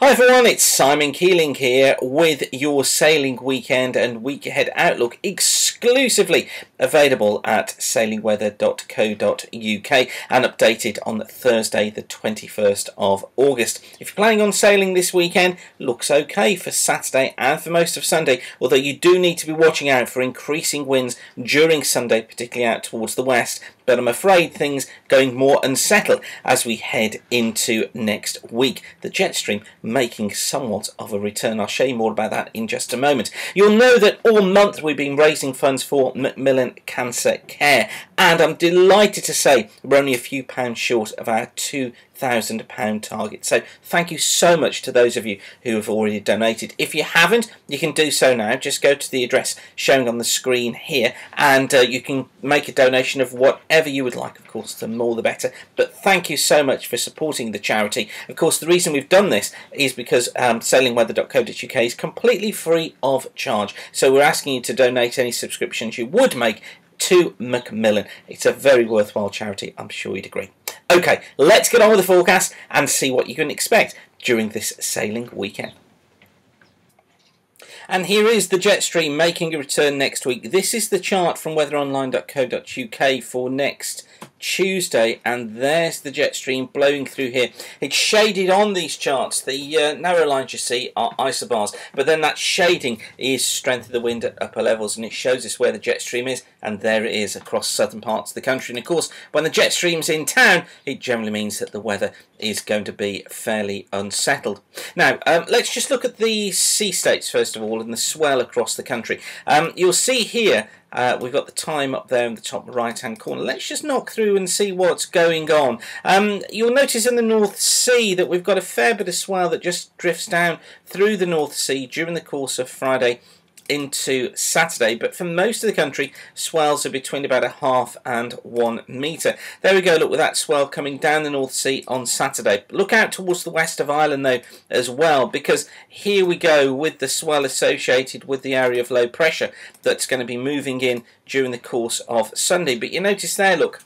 Hi everyone, it's Simon Keeling here with your sailing weekend and week ahead outlook exclusively available at sailingweather.co.uk and updated on Thursday the 21st of August. If you're planning on sailing this weekend, looks okay for Saturday and for most of Sunday, although you do need to be watching out for increasing winds during Sunday, particularly out towards the west. But I'm afraid things going more unsettled as we head into next week. The jet stream making somewhat of a return. I'll show you more about that in just a moment. You'll know that all month we've been raising funds for Macmillan Cancer Care, and I'm delighted to say we're only a few pounds short of our £2,000 target. So thank you so much to those of you who have already donated. If you haven't, you can do so now. Just go to the address showing on the screen here and you can make a donation of whatever you would like. Of course, the more the better. But thank you so much for supporting the charity. Of course, the reason we've done this is because sailingweather.co.uk is completely free of charge. So we're asking you to donate any subscriptions you would make to Macmillan. It's a very worthwhile charity, I'm sure you'd agree. Okay, let's get on with the forecast and see what you can expect during this sailing weekend. And here is the jet stream making a return next week. This is the chart from weatheronline.co.uk for next Tuesday, and there's the jet stream blowing through here. It's shaded on these charts. The narrow lines you see are isobars, but then that shading is strength of the wind at upper levels, and it shows us where the jet stream is, and there it is across southern parts of the country. And of course, when the jet stream's in town, it generally means that the weather is going to be fairly unsettled. Now, let's just look at the sea states first of all and the swell across the country. You'll see here we've got the time up there in the top right hand corner. Let's just knock through and see what's going on. You'll notice in the North Sea that we've got a fair bit of swell that just drifts down through the North Sea during the course of Friday into Saturday, but for most of the country swells are between about 0.5 and 1 metre. There we go, look, with that swell coming down the North Sea on Saturday. Look out towards the west of Ireland though as well, because here we go with the swell associated with the area of low pressure that's going to be moving in during the course of Sunday. But you notice there, look,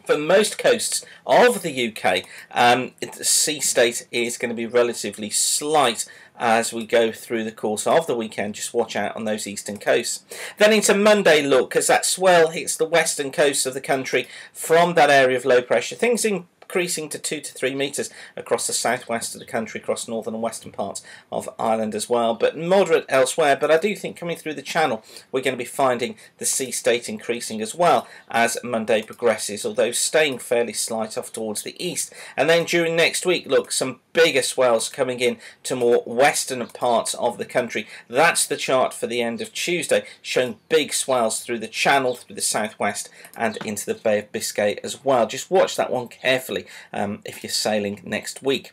for most coasts of the UK, the sea state is going to be relatively slight as we go through the course of the weekend. Just watch out on those eastern coasts. Then into Monday, look, as that swell hits the western coast of the country from that area of low pressure, things increasing to 2 to 3 metres across the southwest of the country, across northern and western parts of Ireland as well, but moderate elsewhere. But I do think coming through the channel we're going to be finding the sea state increasing as well as Monday progresses, although staying fairly slight off towards the east. And then during next week, look, some bigger swells coming in to more western parts of the country. That's the chart for the end of Tuesday, showing big swells through the channel, through the southwest and into the Bay of Biscay as well. Just watch that one carefully if you're sailing next week.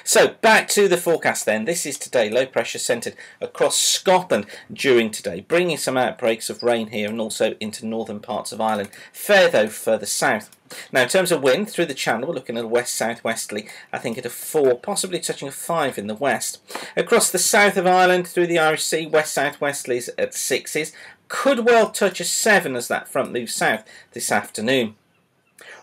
So back to the forecast then. This is today, low pressure centred across Scotland during today, bringing some outbreaks of rain here and also into northern parts of Ireland. Fair though further south. Now in terms of wind through the channel, we're looking at a west-southwesterly, I think at a 4, possibly touching a 5 in the west. Across the south of Ireland through the Irish Sea, west-southwesterlies at 6s, could well touch a 7 as that front moves south this afternoon.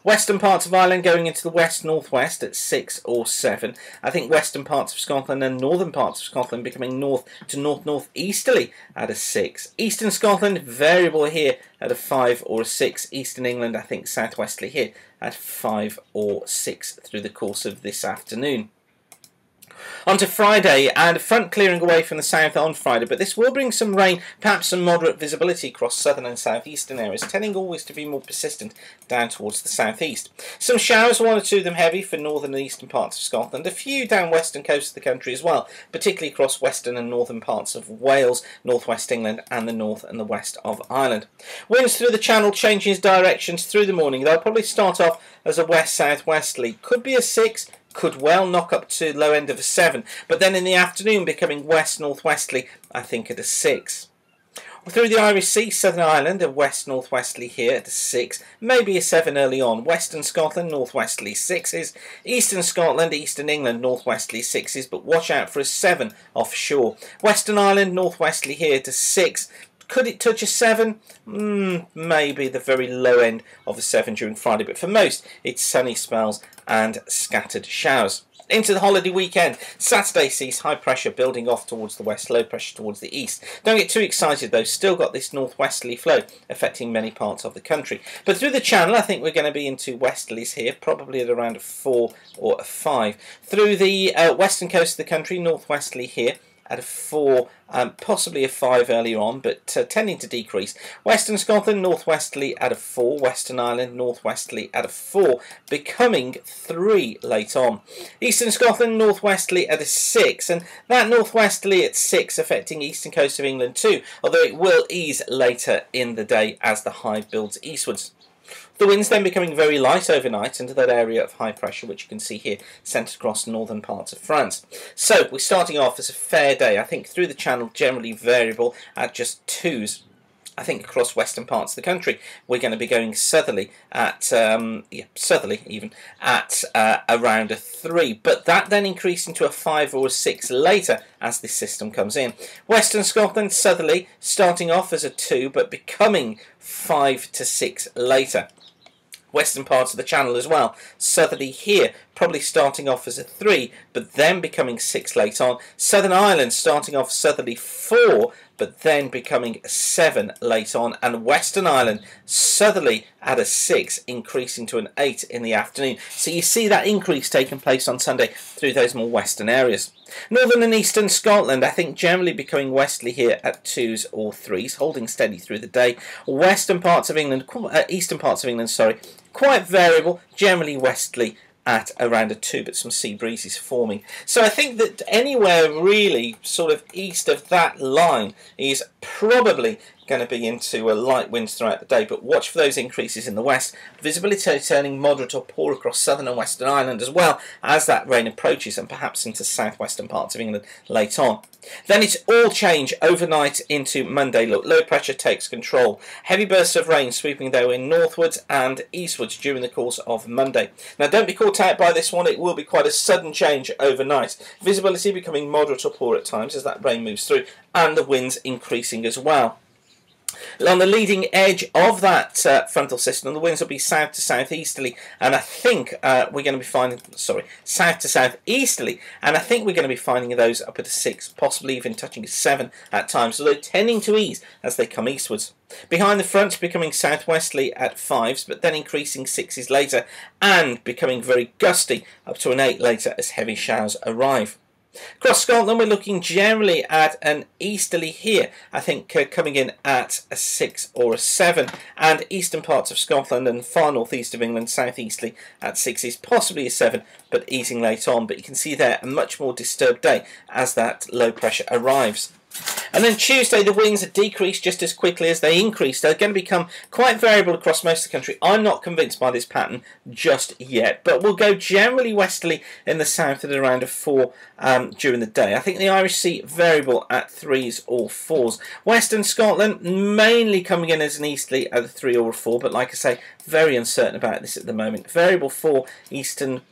Western parts of Ireland going into the west-northwest at 6 or 7. I think western parts of Scotland and northern parts of Scotland becoming north to north-northeasterly at a 6. Eastern Scotland variable here at a 5 or a 6. Eastern England I think southwesterly here at 5 or 6 through the course of this afternoon. On to Friday, and front clearing away from the south on Friday, but this will bring some rain, perhaps some moderate visibility across southern and southeastern areas, tending always to be more persistent down towards the southeast. Some showers, 1 or 2 of them heavy for northern and eastern parts of Scotland, a few down western coast of the country as well, particularly across western and northern parts of Wales, northwest England and the north and the west of Ireland. Winds through the channel changing directions through the morning. They'll probably start off as a west-southwesterly, could be a 6, could well knock up to low end of a 7, but then in the afternoon becoming west-northwesterly, I think at a 6. Through the Irish Sea, Southern Ireland, a west-northwesterly here at a 6, maybe a 7 early on. Western Scotland, northwesterly 6s. Eastern Scotland, Eastern England, northwesterly 6s, but watch out for a 7 offshore. Western Ireland, northwesterly here to 6. Could it touch a 7? Maybe the very low end of a 7 during Friday, but for most it's sunny spells and scattered showers. Into the holiday weekend, Saturday sees high pressure building off towards the west, low pressure towards the east. Don't get too excited though, still got this northwesterly flow affecting many parts of the country. But through the channel, I think we're going to be into westerlies here, probably at around a 4 or a 5. Through the western coast of the country, northwesterly here at a 4, possibly a 5 earlier on, but tending to decrease. Western Scotland, northwesterly at a 4. Western Ireland, northwesterly at a 4, becoming 3 late on. Eastern Scotland, northwesterly at a 6, and that northwesterly at 6 affecting eastern coast of England too, although it will ease later in the day as the high builds eastwards. The winds then becoming very light overnight into that area of high pressure, which you can see here centred across northern parts of France. So we're starting off as a fair day. I think through the channel generally variable at just 2s. I think across western parts of the country we're going to be going southerly at southerly even at around a 3, but that then increasing to a 5 or a 6 later as this system comes in. Western Scotland southerly starting off as a 2 but becoming 5 to 6 later. Western parts of the channel as well, southerly here, probably starting off as a 3, but then becoming 6 late on. Southern Ireland starting off southerly 4, but then becoming a 7 late on. And Western Ireland southerly at a 6, increasing to an 8 in the afternoon. So you see that increase taking place on Sunday through those more western areas. Northern and eastern Scotland, I think generally becoming westerly here at 2s or 3s, holding steady through the day. Western parts of England, eastern parts of England, sorry, quite variable, generally westerly at around a 2, but some sea breezes forming. So I think that anywhere really sort of east of that line is probably going to be into light winds throughout the day, but watch for those increases in the west. Visibility turning moderate or poor across southern and western Ireland as well as that rain approaches, and perhaps into southwestern parts of England late on. Then it's all change overnight into Monday. Look, low pressure takes control. Heavy bursts of rain sweeping though in northwards and eastwards during the course of Monday. Now don't be caught out by this one, it will be quite a sudden change overnight. Visibility becoming moderate or poor at times as that rain moves through, and the winds increasing as well. On the leading edge of that frontal system, the winds will be south to southeasterly, and I think we're going to be finding, south to southeasterly, and I think we're going to be finding those up at a 6, possibly even touching a 7 at times, although tending to ease as they come eastwards. Behind the front, becoming southwesterly at 5s, but then increasing 6s later, and becoming very gusty up to an 8 later as heavy showers arrive. Across Scotland, we're looking generally at an easterly here, I think coming in at a 6 or a 7, and eastern parts of Scotland and far northeast of England, southeasterly at 6s, possibly a 7, but easing late on. But you can see there a much more disturbed day as that low pressure arrives. And then Tuesday, the winds are decreased just as quickly as they increase. They're going to become quite variable across most of the country. I'm not convinced by this pattern just yet, but we'll go generally westerly in the south at around a 4 during the day. I think the Irish Sea variable at 3s or 4s. Western Scotland mainly coming in as an easterly at a 3 or a 4, but like I say, very uncertain about this at the moment. Variable for western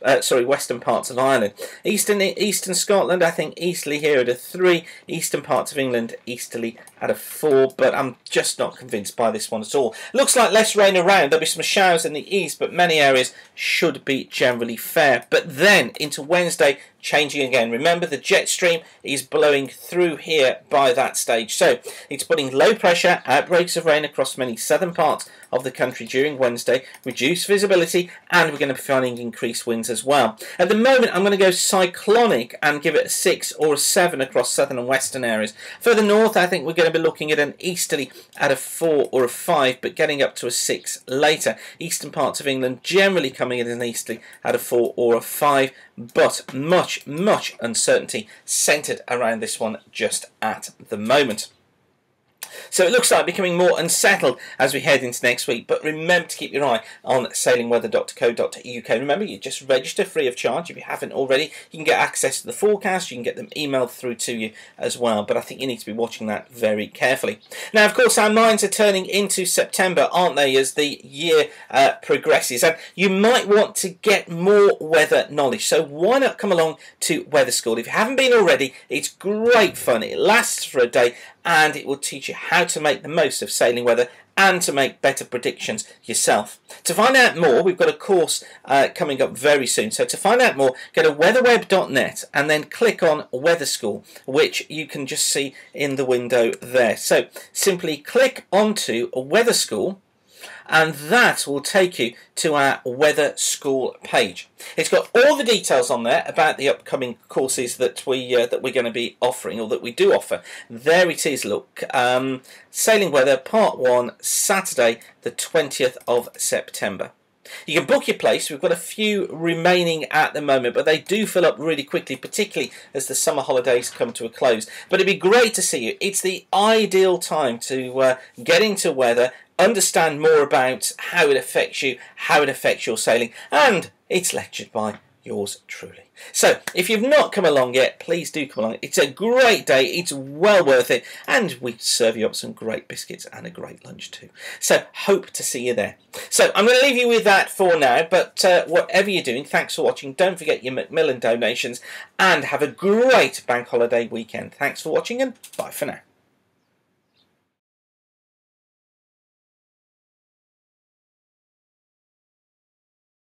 parts of Ireland. Eastern Scotland, I think easterly here at a 3. Eastern parts of England easterly at a 4, but I'm just not convinced by this one at all. Looks like less rain around. There'll be some showers in the east, but many areas should be generally fair. But then into Wednesday, changing again. Remember, the jet stream is blowing through here by that stage, so it's putting low pressure, outbreaks of rain across many southern parts of the country during Wednesday, reduced visibility, and we're going to be finding increased winds as well. At the moment, I'm going to go cyclonic and give it a 6 or a 7 across southern and western areas. Further north, I think we're going to be looking at an easterly at a 4 or a 5, but getting up to a 6 later. Eastern parts of England generally coming in an easterly at a 4 or a 5, but much uncertainty centred around this one just at the moment. So it looks like becoming more unsettled as we head into next week, but remember to keep your eye on sailingweather.co.uk. Remember, you just register free of charge. If you haven't already, you can get access to the forecast, you can get them emailed through to you as well, but I think you need to be watching that very carefully. Now, of course, our minds are turning into September, aren't they, as the year progresses, and you might want to get more weather knowledge, so why not come along to Weather School? If you haven't been already, it's great fun. It lasts for a day, and it will teach you how to make the most of sailing weather and to make better predictions yourself. To find out more, we've got a course coming up very soon. So to find out more, go to weatherweb.net and then click on Weather School, which you can just see in the window there. So simply click onto Weather School, and that will take you to our Weather School page. It's got all the details on there about the upcoming courses that we're going to be offering, or that we do offer. There it is, look. Sailing Weather Part 1, Saturday the 20th of September. You can book your place. We've got a few remaining at the moment, but they do fill up really quickly, particularly as the summer holidays come to a close. But it'd be great to see you. It's the ideal time to get into weather, understand more about how it affects you, how it affects your sailing, and it's lectured by yours truly. So if you've not come along yet, please do come along. It's a great day, it's well worth it, and we serve you up some great biscuits and a great lunch too. So hope to see you there. So I'm going to leave you with that for now, but whatever you're doing, thanks for watching. Don't forget your Macmillan donations, and have a great bank holiday weekend. Thanks for watching, and bye for now.